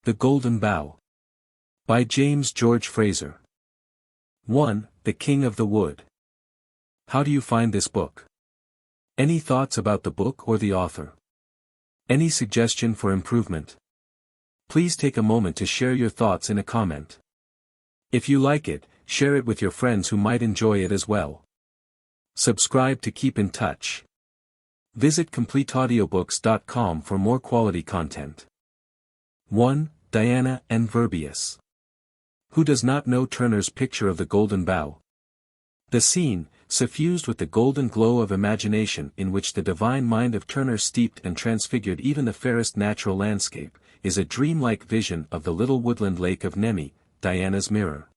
The Golden Bough. By James George Fraser. 1. The King of the Wood. How do you find this book? Any thoughts about the book or the author? Any suggestion for improvement? Please take a moment to share your thoughts in a comment. If you like it, share it with your friends who might enjoy it as well. Subscribe to keep in touch. Visit completeaudiobooks.com for more quality content. 1. Diana and Verbius. Who does not know Turner's picture of the Golden Bough? The scene, suffused with the golden glow of imagination in which the divine mind of Turner steeped and transfigured even the fairest natural landscape, is a dreamlike vision of the little woodland lake of Nemi, Diana's mirror,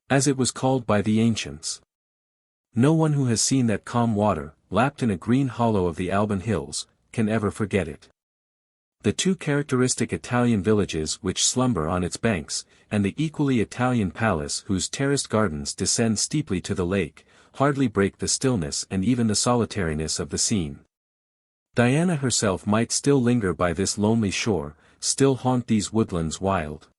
as it was called by the ancients. No one who has seen that calm water, lapped in a green hollow of the Alban hills, can ever forget it. The two characteristic Italian villages which slumber on its banks, and the equally Italian palace whose terraced gardens descend steeply to the lake, hardly break the stillness and even the solitariness of the scene. Diana herself might still linger by this lonely shore, still haunt these woodlands wild.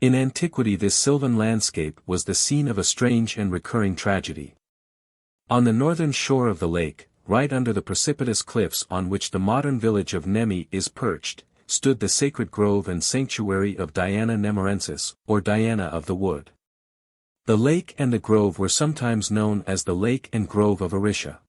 In antiquity this sylvan landscape was the scene of a strange and recurring tragedy. On the northern shore of the lake, right under the precipitous cliffs on which the modern village of Nemi is perched, stood the sacred grove and sanctuary of Diana Nemorensis, or Diana of the Wood. The lake and the grove were sometimes known as the Lake and Grove of Aricia.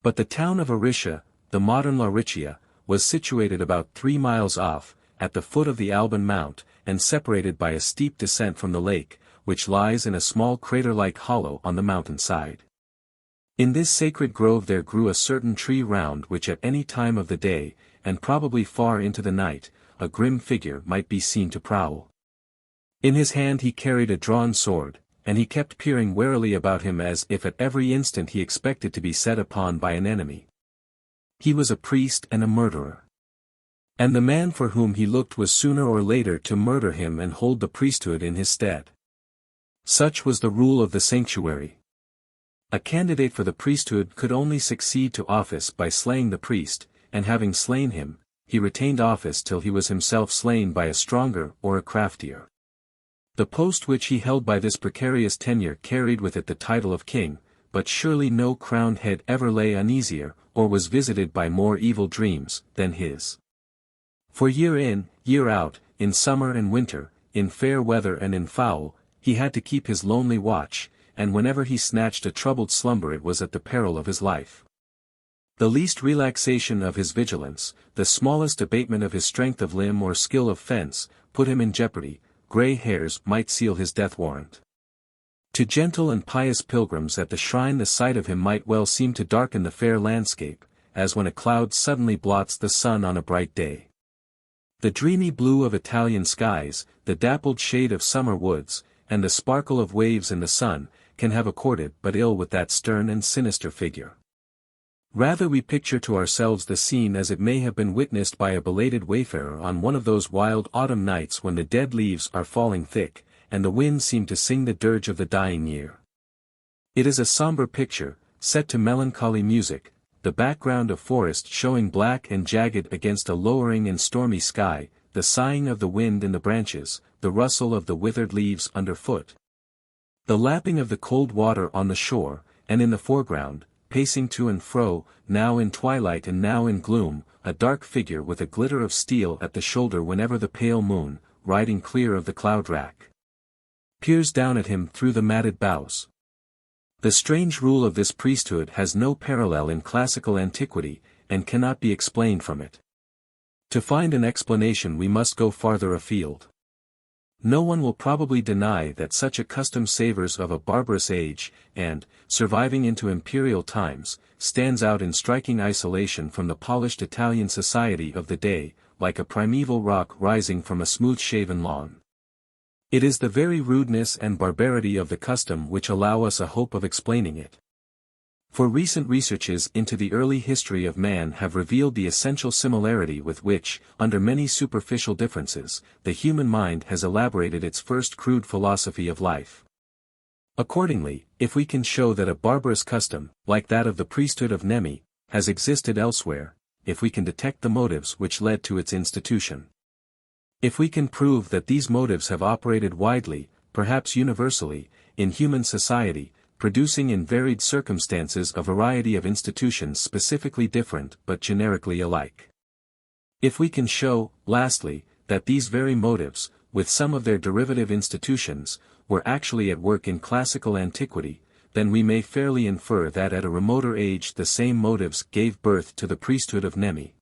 But the town of Aricia, the modern Lauricia, was situated about 3 miles off, at the foot of the Alban Mount, and separated by a steep descent from the lake, which lies in a small crater-like hollow on the mountainside. In this sacred grove there grew a certain tree round which at any time of the day, and probably far into the night, a grim figure might be seen to prowl. In his hand he carried a drawn sword, and he kept peering warily about him as if at every instant he expected to be set upon by an enemy. He was a priest and a murderer. And the man for whom he looked was sooner or later to murder him and hold the priesthood in his stead. Such was the rule of the sanctuary. A candidate for the priesthood could only succeed to office by slaying the priest, and having slain him, he retained office till he was himself slain by a stronger or a craftier. The post which he held by this precarious tenure carried with it the title of king, but surely no crowned head ever lay uneasier, or was visited by more evil dreams, than his. For year in, year out, in summer and winter, in fair weather and in foul, he had to keep his lonely watch, and whenever he snatched a troubled slumber it was at the peril of his life. The least relaxation of his vigilance, the smallest abatement of his strength of limb or skill of fence, put him in jeopardy. Grey hairs might seal his death warrant. To gentle and pious pilgrims at the shrine the sight of him might well seem to darken the fair landscape, as when a cloud suddenly blots the sun on a bright day. The dreamy blue of Italian skies, the dappled shade of summer woods, and the sparkle of waves in the sun, can have accorded but ill with that stern and sinister figure. Rather we picture to ourselves the scene as it may have been witnessed by a belated wayfarer on one of those wild autumn nights when the dead leaves are falling thick, and the winds seem to sing the dirge of the dying year. It is a somber picture, set to melancholy music, the background of forest showing black and jagged against a lowering and stormy sky, the sighing of the wind in the branches, the rustle of the withered leaves underfoot, the lapping of the cold water on the shore, and in the foreground, pacing to and fro, now in twilight and now in gloom, a dark figure with a glitter of steel at the shoulder whenever the pale moon, riding clear of the cloud-rack, peers down at him through the matted boughs. The strange rule of this priesthood has no parallel in classical antiquity, and cannot be explained from it. To find an explanation we must go farther afield. No one will probably deny that such a custom savors of a barbarous age, and, surviving into imperial times, stands out in striking isolation from the polished Italian society of the day, like a primeval rock rising from a smooth-shaven lawn. It is the very rudeness and barbarity of the custom which allow us a hope of explaining it. For recent researches into the early history of man have revealed the essential similarity with which, under many superficial differences, the human mind has elaborated its first crude philosophy of life. Accordingly, if we can show that a barbarous custom, like that of the priesthood of Nemi, has existed elsewhere, if we can detect the motives which led to its institution, If we can prove that these motives have operated widely, perhaps universally, in human society, producing in varied circumstances a variety of institutions specifically different but generically alike. If we can show, lastly, that these very motives, with some of their derivative institutions, were actually at work in classical antiquity, then we may fairly infer that at a remoter age the same motives gave birth to the priesthood of Nemi.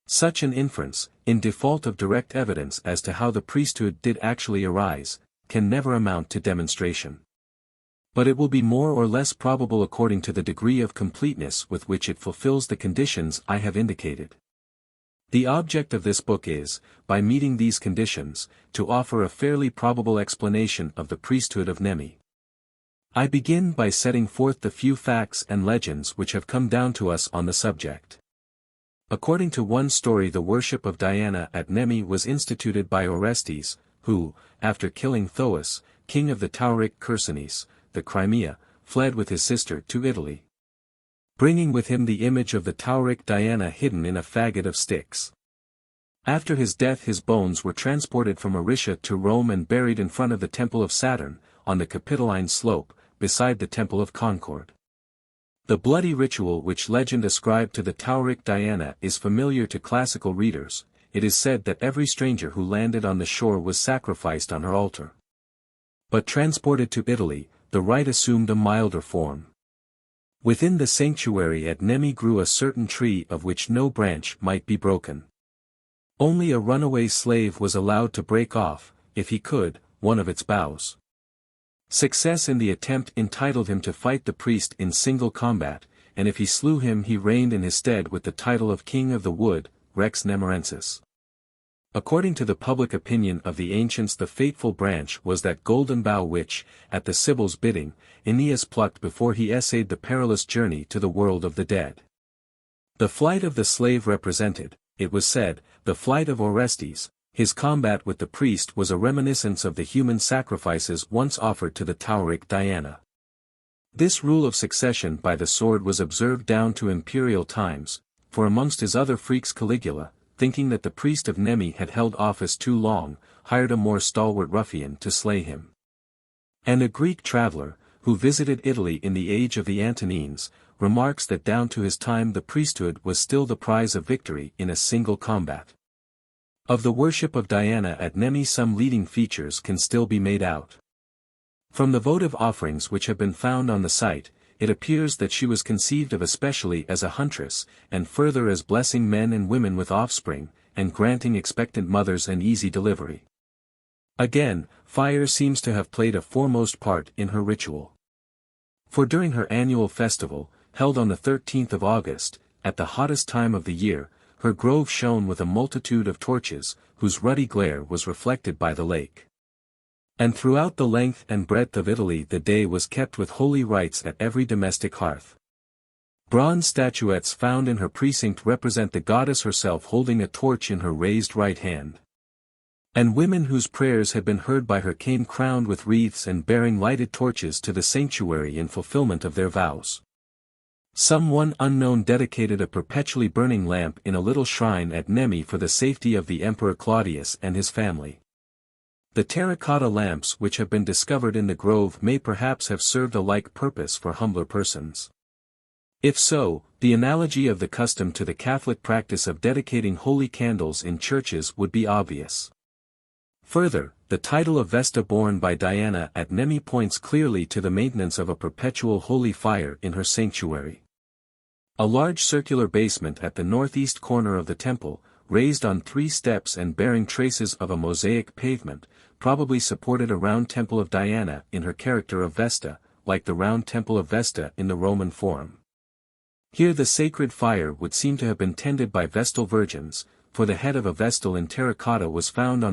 Such an inference, in default of direct evidence as to how the priesthood did actually arise, can never amount to demonstration. But it will be more or less probable according to the degree of completeness with which it fulfills the conditions I have indicated. The object of this book is, by meeting these conditions, to offer a fairly probable explanation of the priesthood of Nemi. I begin by setting forth the few facts and legends which have come down to us on the subject. According to one story, the worship of Diana at Nemi was instituted by Orestes, who, after killing Thoas, king of the Tauric Chersonese, the Crimea, fled with his sister to Italy, bringing with him the image of the Tauric Diana hidden in a faggot of sticks. After his death his bones were transported from Aricia to Rome and buried in front of the Temple of Saturn, on the Capitoline slope, beside the Temple of Concord. The bloody ritual which legend ascribed to the Tauric Diana is familiar to classical readers. It is said that every stranger who landed on the shore was sacrificed on her altar. But transported to Italy, the rite assumed a milder form. Within the sanctuary at Nemi grew a certain tree of which no branch might be broken. Only a runaway slave was allowed to break off, if he could, one of its boughs. Success in the attempt entitled him to fight the priest in single combat, and if he slew him he reigned in his stead with the title of King of the Wood, Rex Nemorensis. According to the public opinion of the ancients, the fateful branch was that golden bough which, at the Sibyl's bidding, Aeneas plucked before he essayed the perilous journey to the world of the dead. The flight of the slave represented, it was said, the flight of Orestes. His combat with the priest was a reminiscence of the human sacrifices once offered to the Tauric Diana. This rule of succession by the sword was observed down to imperial times, for amongst his other freaks Caligula, thinking that the priest of Nemi had held office too long, hired a more stalwart ruffian to slay him. And a Greek traveler, who visited Italy in the age of the Antonines, remarks that down to his time the priesthood was still the prize of victory in a single combat. Of the worship of Diana at Nemi some leading features can still be made out. From the votive offerings which have been found on the site, it appears that she was conceived of especially as a huntress, and further as blessing men and women with offspring, and granting expectant mothers an easy delivery. Again, fire seems to have played a foremost part in her ritual. For during her annual festival, held on the 13th of August, at the hottest time of the year, her grove shone with a multitude of torches, whose ruddy glare was reflected by the lake. And throughout the length and breadth of Italy the day was kept with holy rites at every domestic hearth. Bronze statuettes found in her precinct represent the goddess herself holding a torch in her raised right hand. And women whose prayers had been heard by her came crowned with wreaths and bearing lighted torches to the sanctuary in fulfillment of their vows. Some one unknown dedicated a perpetually burning lamp in a little shrine at Nemi for the safety of the Emperor Claudius and his family. The terracotta lamps which have been discovered in the grove may perhaps have served a like purpose for humbler persons. If so, the analogy of the custom to the Catholic practice of dedicating holy candles in churches would be obvious. Further, the title of Vesta borne by Diana at Nemi points clearly to the maintenance of a perpetual holy fire in her sanctuary. A large circular basement at the northeast corner of the temple, raised on 3 steps and bearing traces of a mosaic pavement, probably supported a round temple of Diana in her character of Vesta, like the round temple of Vesta in the Roman Forum. Here the sacred fire would seem to have been tended by Vestal virgins, for the head of a Vestal in terracotta was found on